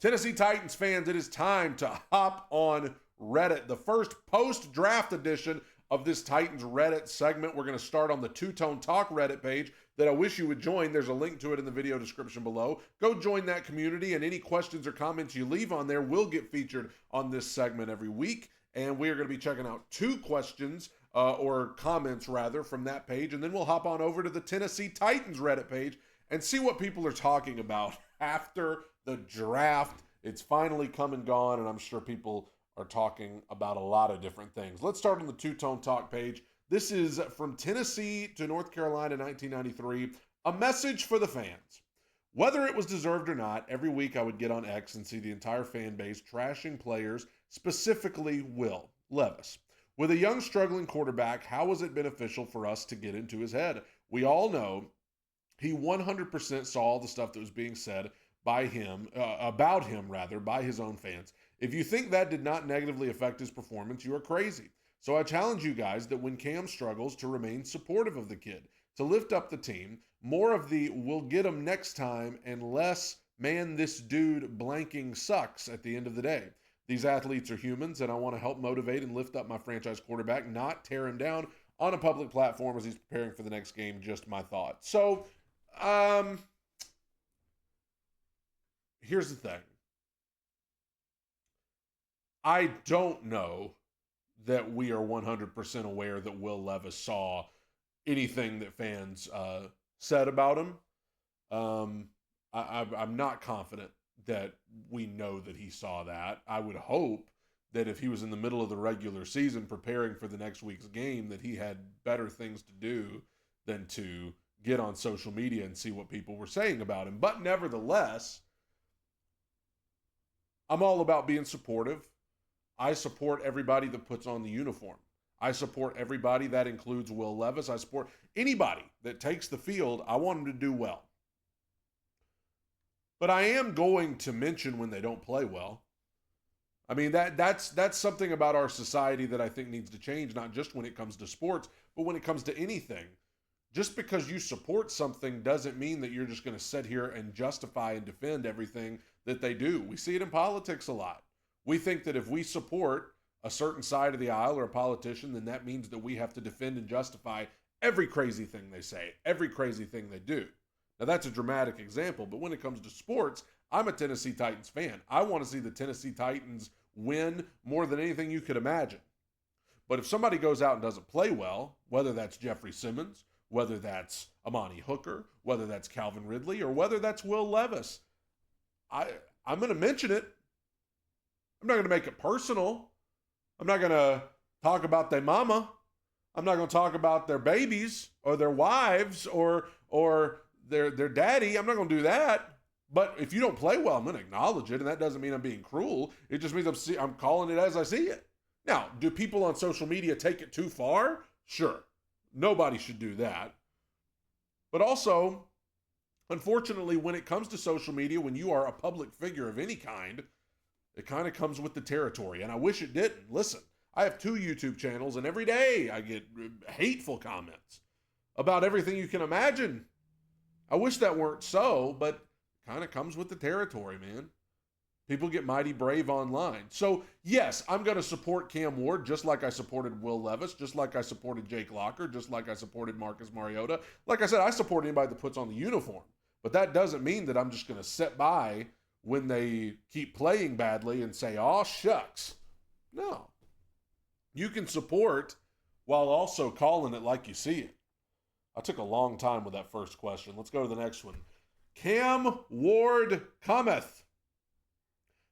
Tennessee Titans fans, it is time to hop on Reddit. The first post-draft edition of this Titans Reddit segment. We're going to start on the Two-Tone Talk Reddit page that I wish you would join. There's a link to it in the video description below. Go join that community, and any questions or comments you leave on there will get featured on this segment every week. And we are going to be checking out two questions or comments rather from that page, and then we'll hop on over to the Tennessee Titans Reddit page and see what people are talking about after the draft. It's finally come and gone, and I'm sure people are talking about a lot of different things. Let's start on the Two-Tone Talk page. This is from Tennessee to North Carolina 1993, a message for the fans. Whether it was deserved or not, every week I would get on X and see the entire fan base trashing players, specifically Will Levis. With a young struggling quarterback, how was it beneficial for us to get into his head? We all know he 100% saw all the stuff that was being said by him, about him rather, by his own fans. If you think that did not negatively affect his performance, you are crazy. So I challenge you guys that when Cam struggles, to remain supportive of the kid, to lift up the team, more of the we'll get him next time and less, man, this dude blanking sucks at the end of the day. These athletes are humans, and I want to help motivate and lift up my franchise quarterback, not tear him down on a public platform as he's preparing for the next game. Just my thought. So, here's the thing. I don't know that we are 100% aware that Will Levis saw anything that fans said about him. I'm not confident that we know that he saw that. I would hope that if he was in the middle of the regular season preparing for the next week's game, that he had better things to do than to get on social media and see what people were saying about him. But nevertheless, I'm all about being supportive. I support everybody that puts on the uniform. I support everybody. That includes Will Levis. I support anybody that takes the field. I want them to do well. But I am going to mention when they don't play well. I mean, that's something about our society that I think needs to change, not just when it comes to sports, but when it comes to anything. Just because you support something doesn't mean that you're just going to sit here and justify and defend everything that they do. We see it in politics a lot. We think that if we support a certain side of the aisle or a politician, then that means that we have to defend and justify every crazy thing they say, every crazy thing they do. Now, that's a dramatic example, but when it comes to sports, I'm a Tennessee Titans fan. I want to see the Tennessee Titans win more than anything you could imagine. But if somebody goes out and doesn't play well, whether that's Jeffrey Simmons, whether that's Amani Hooker, whether that's Calvin Ridley, or whether that's Will Levis, I'm going to mention it. I'm not going to make it personal. I'm not going to talk about their mama. I'm not going to talk about their babies or their wives or their daddy. I'm not going to do that. But if you don't play well, I'm going to acknowledge it, and that doesn't mean I'm being cruel. It just means I'm calling it as I see it. Now, do people on social media take it too far? Sure. Nobody should do that. But also, unfortunately, when it comes to social media, when you are a public figure of any kind, it kind of comes with the territory, and I wish it didn't. Listen, I have 2 YouTube channels, and every day I get hateful comments about everything you can imagine. I wish that weren't so, but it kind of comes with the territory, man. People get mighty brave online. So, yes, I'm going to support Cam Ward just like I supported Will Levis, just like I supported Jake Locker, just like I supported Marcus Mariota. Like I said, I support anybody that puts on the uniform. But that doesn't mean that I'm just going to sit by when they keep playing badly and say, oh, shucks. No. You can support while also calling it like you see it. I took a long time with that first question. Let's go to the next one. Cam Ward cometh.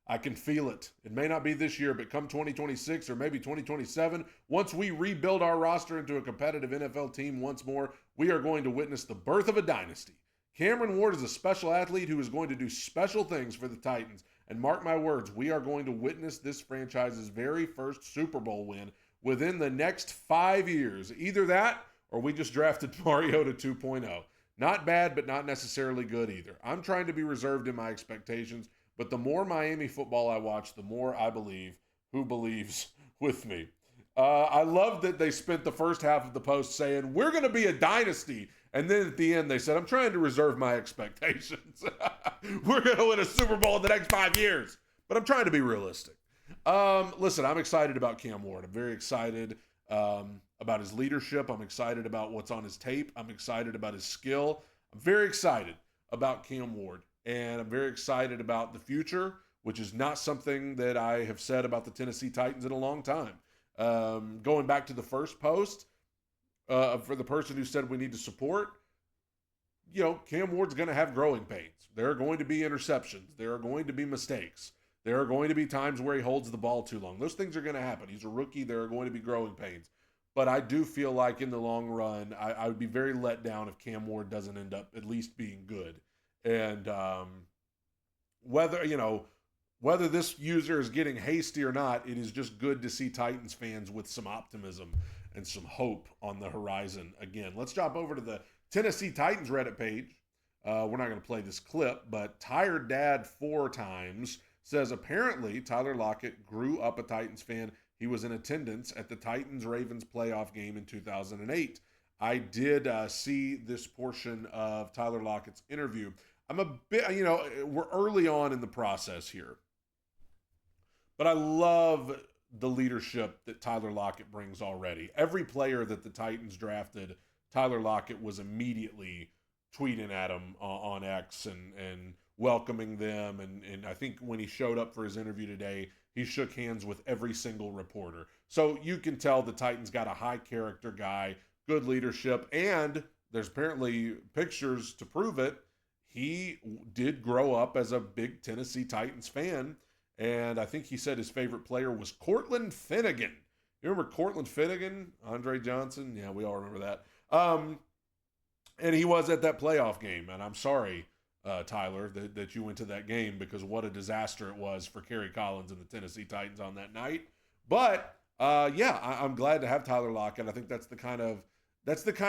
I can feel it. It may not be this year, but come 2026 or maybe 2027, once we rebuild our roster into a competitive NFL team once more, we are going to witness the birth of a dynasty. Cameron Ward is a special athlete who is going to do special things for the Titans. And mark my words, we are going to witness this franchise's very first Super Bowl win within the next 5 years. Either that or we just drafted Mariota 2.0. Not bad, but not necessarily good either. I'm trying to be reserved in my expectations, but the more Miami football I watch, the more I believe. Who believes with me? I love that they spent the first half of the post saying, we're going to be a dynasty, And then at the end, they said, I'm trying to reserve my expectations. We're going to win a Super Bowl in the next 5 years. But I'm trying to be realistic. Listen, I'm excited about Cam Ward. I'm very excited about his leadership. I'm excited about what's on his tape. I'm excited about his skill. I'm very excited about Cam Ward. And I'm very excited about the future, which is not something that I have said about the Tennessee Titans in a long time. Going back to the first post, for the person who said we need to support, Cam Ward's going to have growing pains. There are going to be interceptions. There are going to be mistakes. There are going to be times where he holds the ball too long. Those things are going to happen. He's a rookie. There are going to be growing pains. But I do feel like in the long run, I would be very let down if Cam Ward doesn't end up at least being good. And whether this user is getting hasty or not, it is just good to see Titans fans with some optimism and some hope on the horizon again. Let's jump over to the Tennessee Titans Reddit page. We're not going to play this clip, but Tired Dad 4 times says apparently Tyler Lockett grew up a Titans fan. He was in attendance at the Titans-Ravens playoff game in 2008. I did see this portion of Tyler Lockett's interview. I'm a bit, we're early on in the process here. But I love the leadership that Tyler Lockett brings already. Every player that the Titans drafted, Tyler Lockett was immediately tweeting at him on X and welcoming them. And I think when he showed up for his interview today, he shook hands with every single reporter. So you can tell the Titans got a high character guy, good leadership, and there's apparently pictures to prove it. He did grow up as a big Tennessee Titans fan. And I think he said his favorite player was Cortland Finnegan. You remember Cortland Finnegan? Andre Johnson? Yeah, we all remember that. And he was at that playoff game. And I'm sorry, Tyler, that you went to that game, because what a disaster it was for Kerry Collins and the Tennessee Titans on that night. But I'm glad to have Tyler Lockett. I think that's the kind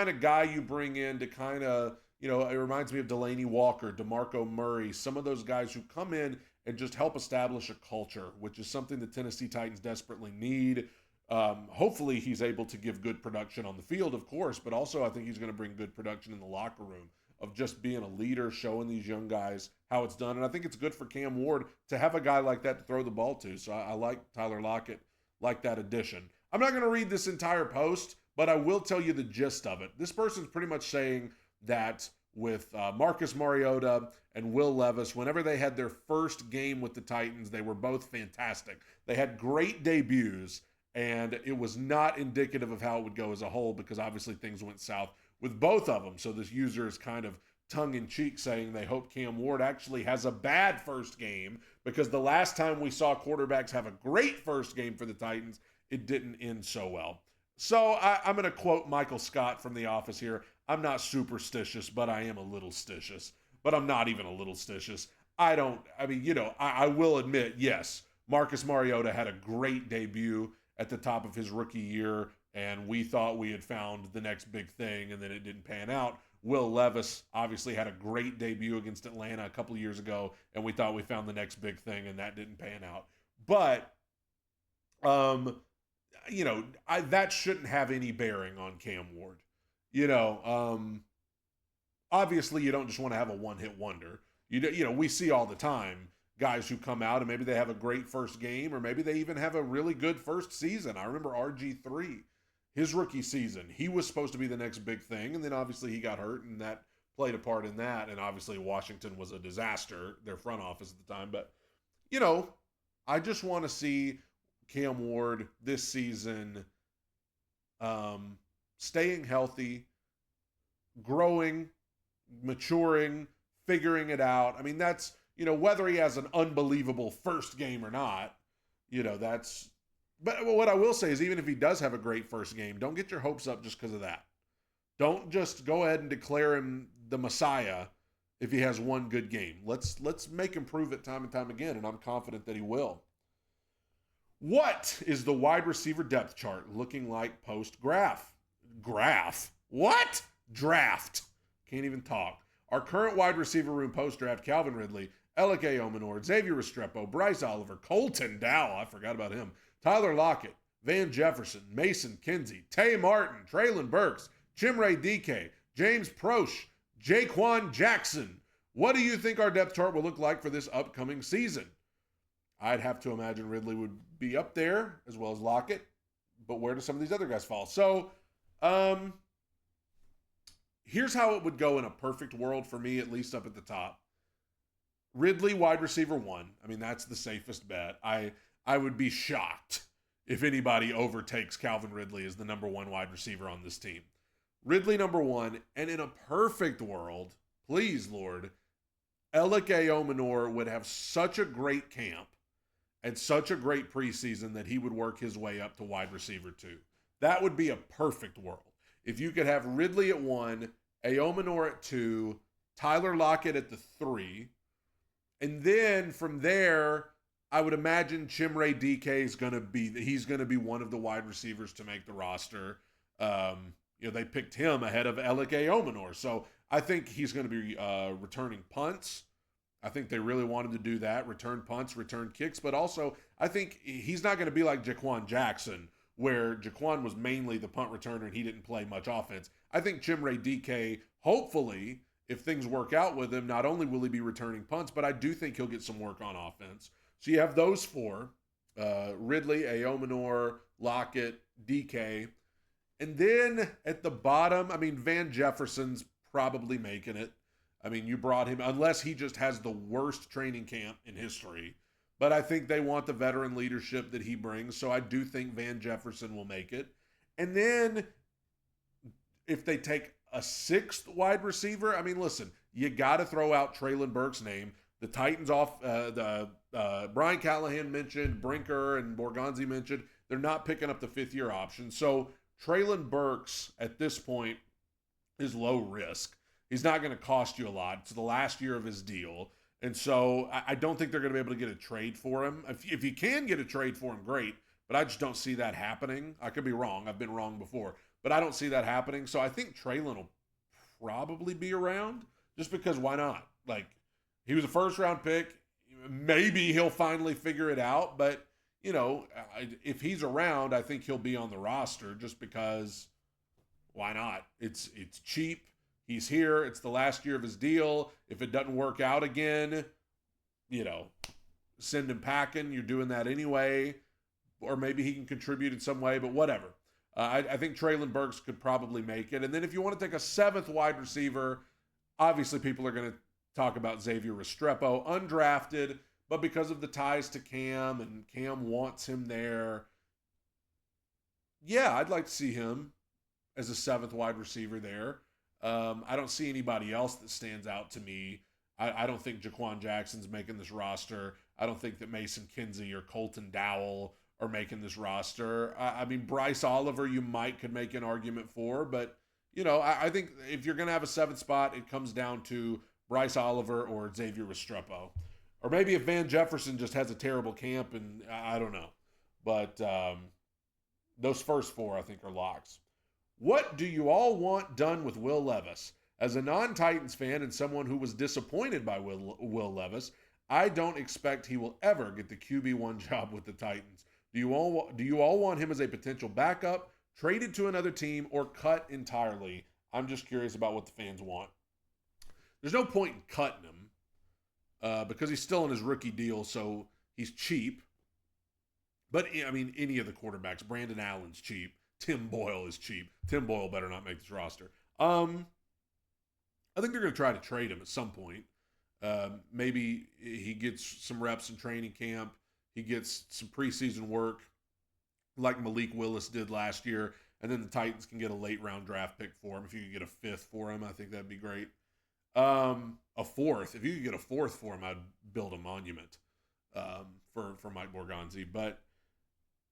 of guy you bring in to kind of, it reminds me of Delaney Walker, DeMarco Murray, some of those guys who come in and just help establish a culture, which is something the Tennessee Titans desperately need. Hopefully he's able to give good production on the field, of course, but also I think he's going to bring good production in the locker room of just being a leader, showing these young guys how it's done. And I think it's good for Cam Ward to have a guy like that to throw the ball to. So I like Tyler Lockett, like that addition. I'm not going to read this entire post, but I will tell you the gist of it. This person's pretty much saying that with Marcus Mariota and Will Levis, whenever they had their first game with the Titans, they were both fantastic. They had great debuts, and it was not indicative of how it would go as a whole, because obviously things went south with both of them. So this user is kind of tongue-in-cheek saying they hope Cam Ward actually has a bad first game, because the last time we saw quarterbacks have a great first game for the Titans, it didn't end so well. So I'm going to quote Michael Scott from The Office here. I'm not superstitious, but I am a little stitious. But I'm not even a little stitious. I will admit, yes, Marcus Mariota had a great debut at the top of his rookie year, and we thought we had found the next big thing, and then it didn't pan out. Will Levis obviously had a great debut against Atlanta a couple of years ago, and we thought we found the next big thing, and that didn't pan out. But, that shouldn't have any bearing on Cam Ward. Obviously you don't just want to have a one-hit wonder. We see all the time guys who come out and maybe they have a great first game, or maybe they even have a really good first season. I remember RG3, his rookie season, he was supposed to be the next big thing, and then obviously he got hurt, and that played a part in that. And obviously Washington was a disaster, their front office at the time. But, I just want to see Cam Ward this season staying healthy, growing, maturing, figuring it out. I mean, that's, whether he has an unbelievable first game or not, that's, but what I will say is, even if he does have a great first game, don't get your hopes up just because of that. Don't just go ahead and declare him the Messiah if he has one good game. Let's make him prove it time and time again, and I'm confident that he will. What is the wide receiver depth chart looking like post-graph? Graph? What? Draft. Can't even talk. Our current wide receiver room post-draft: Calvin Ridley, Elike Omenor, Xavier Restrepo, Bryce Oliver, Colton Dow, I forgot about him, Tyler Lockett, Van Jefferson, Mason Kinsey, Tay Martin, Traylon Burks, Chimray DK, James Prosh, Jaquan Jackson. What do you think our depth chart will look like for this upcoming season? I'd have to imagine Ridley would be up there as well as Lockett, but where do some of these other guys fall? So, here's how it would go in a perfect world for me, at least up at the top. Ridley, wide receiver 1. I mean, that's the safest bet. I would be shocked if anybody overtakes Calvin Ridley as the number 1 wide receiver on this team. Ridley, number 1. And in a perfect world, please, Lord, Alec Eomanor would have such a great camp and such a great preseason that he would work his way up to wide receiver 2. That would be a perfect world. If you could have Ridley at 1, Eomanor at 2, Tyler Lockett at the 3, and then from there, I would imagine Chimere DK is going to be one of the wide receivers to make the roster. They picked him ahead of Alec Eomanor. So I think he's going to be returning punts. I think they really wanted to do that, return punts, return kicks. But also, I think he's not going to be like Jaquan Jackson, where Jaquan was mainly the punt returner and he didn't play much offense. I think Chimere DK, hopefully, if things work out with him, not only will he be returning punts, but I do think he'll get some work on offense. So you have those 4, Ridley, Eomanor, Lockett, DK. And then at the bottom, I mean, Van Jefferson's probably making it. I mean, you brought him, unless he just has the worst training camp in history. But I think they want the veteran leadership that he brings. So I do think Van Jefferson will make it. And then if they take a 6th wide receiver, I mean, listen, you got to throw out Treylon Burks' name. The Titans Brian Callahan mentioned, Brinker and Borgonzi mentioned, they're not picking up the 5th-year option. So Treylon Burks at this point is low risk. He's not going to cost you a lot. It's the last year of his deal. And so I don't think they're going to be able to get a trade for him. If you can get a trade for him, great. But I just don't see that happening. I could be wrong. I've been wrong before. But I don't see that happening. So I think Treylon will probably be around just because why not? Like, he was a first-round pick. Maybe he'll finally figure it out. But, if he's around, I think he'll be on the roster just because why not? It's cheap. He's here. It's the last year of his deal. If it doesn't work out again, send him packing. You're doing that anyway. Or maybe he can contribute in some way, but whatever. I think Treylon Burks could probably make it. And then if you want to take a 7th wide receiver, obviously people are going to talk about Xavier Restrepo, undrafted, but because of the ties to Cam and Cam wants him there, yeah, I'd like to see him as a 7th wide receiver there. I don't see anybody else that stands out to me. I don't think Jaquan Jackson's making this roster. I don't think that Mason Kinsey or Colton Dowell are making this roster. I mean, Bryce Oliver, you could make an argument for, but, I think if you're going to have a 7th spot, it comes down to Bryce Oliver or Xavier Restrepo. Or maybe if Van Jefferson just has a terrible camp, and I don't know. But those first 4, I think, are locks. What do you all want done with Will Levis? As a non-Titans fan and someone who was disappointed by Will Levis, I don't expect he will ever get the QB1 job with the Titans. Do you all want him as a potential backup, traded to another team, or cut entirely? I'm just curious about what the fans want. There's no point in cutting him because he's still in his rookie deal, so he's cheap. But, I mean, any of the quarterbacks. Brandon Allen's cheap. Tim Boyle is cheap. Tim Boyle better not make this roster. I think they're going to try to trade him at some point. Maybe he gets some reps in training camp. He gets some preseason work like Malik Willis did last year. And then the Titans can get a late round draft pick for him. If you could get a 5th for him, I think that'd be great. A 4th. If you could get a 4th for him, I'd build a monument for Mike Borgonzi. But,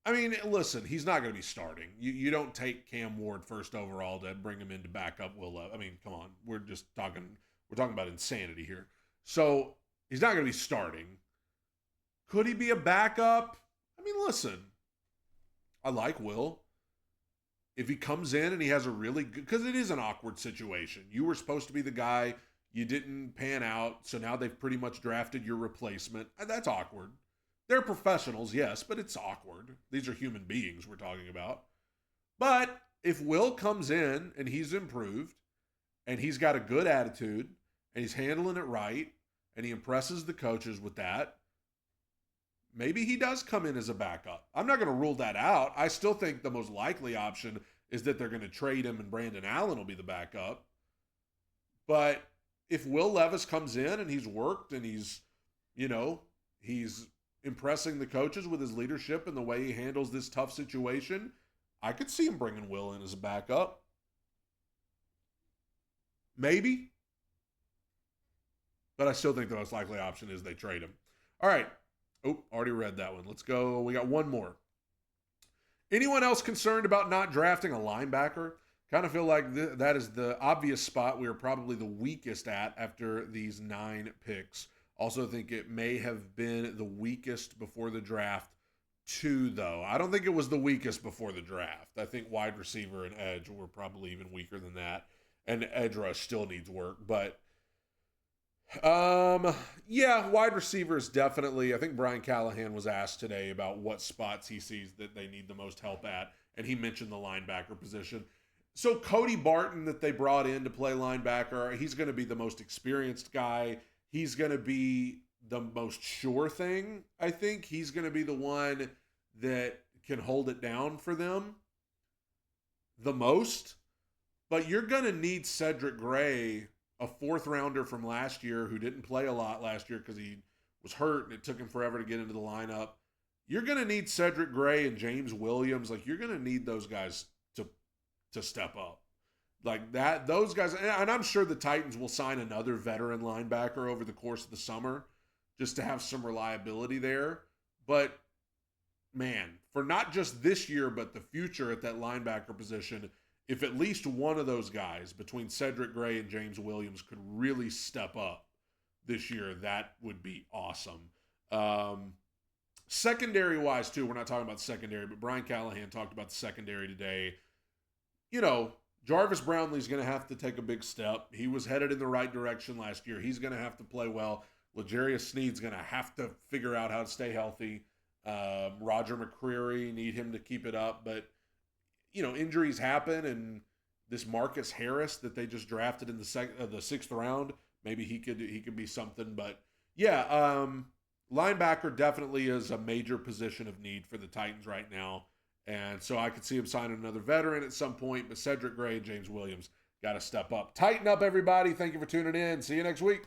I mean, listen, he's not going to be starting. You don't take Cam Ward 1st overall to bring him in to back up Will Levis. I mean, come on. We're talking about insanity here. So, he's not going to be starting. Could he be a backup? I mean, listen, I like Will. If he comes in and he has a really good, because it is an awkward situation. You were supposed to be the guy, you didn't pan out, so now they've pretty much drafted your replacement. That's awkward. They're professionals, yes, but it's awkward. These are human beings we're talking about. But if Will comes in and he's improved, and he's got a good attitude, and he's handling it right, and he impresses the coaches with that, maybe he does come in as a backup. I'm not going to rule that out. I still think the most likely option is that they're going to trade him and Brandon Allen will be the backup. But if Will Levis comes in and he's worked and he's impressing the coaches with his leadership and the way he handles this tough situation, I could see him bringing Will in as a backup. Maybe. But I still think the most likely option is they trade him. All right. Oh, already read that one. Let's go. We got one more. Anyone else concerned about not drafting a linebacker? Kind of feel like that is the obvious spot we are probably the weakest at after these 9 picks. Also think it may have been the weakest before the draft, too, though. I don't think it was the weakest before the draft. I think wide receiver and edge were probably even weaker than that. And edge rush still needs work. But yeah, wide receivers definitely. I think Brian Callahan was asked today about what spots he sees that they need the most help at, and he mentioned the linebacker position. So Cody Barton that they brought in to play linebacker, he's going to be the most experienced guy. He's going to be the most sure thing. I think he's going to be the one that can hold it down for them the most. But you're going to need Cedric Gray, a 4th rounder from last year who didn't play a lot last year because he was hurt and it took him forever to get into the lineup. You're going to need Cedric Gray and James Williams. Like, you're going to need those guys to step up. Like that, those guys, and I'm sure the Titans will sign another veteran linebacker over the course of the summer just to have some reliability there. But, man, for not just this year but the future at that linebacker position, if at least one of those guys between Cedric Gray and James Williams could really step up this year, that would be awesome. Secondary-wise, too, we're not talking about secondary, but Brian Callahan talked about the secondary today. Jarvis Brownlee's going to have to take a big step. He was headed in the right direction last year. He's going to have to play well. L'Jarius Sneed's going to have to figure out how to stay healthy. Roger McCreary, need him to keep it up, but injuries happen, and this Marcus Harris that they just drafted in the 6th round, maybe he could be something. But yeah, linebacker definitely is a major position of need for the Titans right now, and so I could see him signing another veteran at some point. But Cedric Gray and James Williams got to step up. Tighten up, everybody. Thank you for tuning in. See you next week.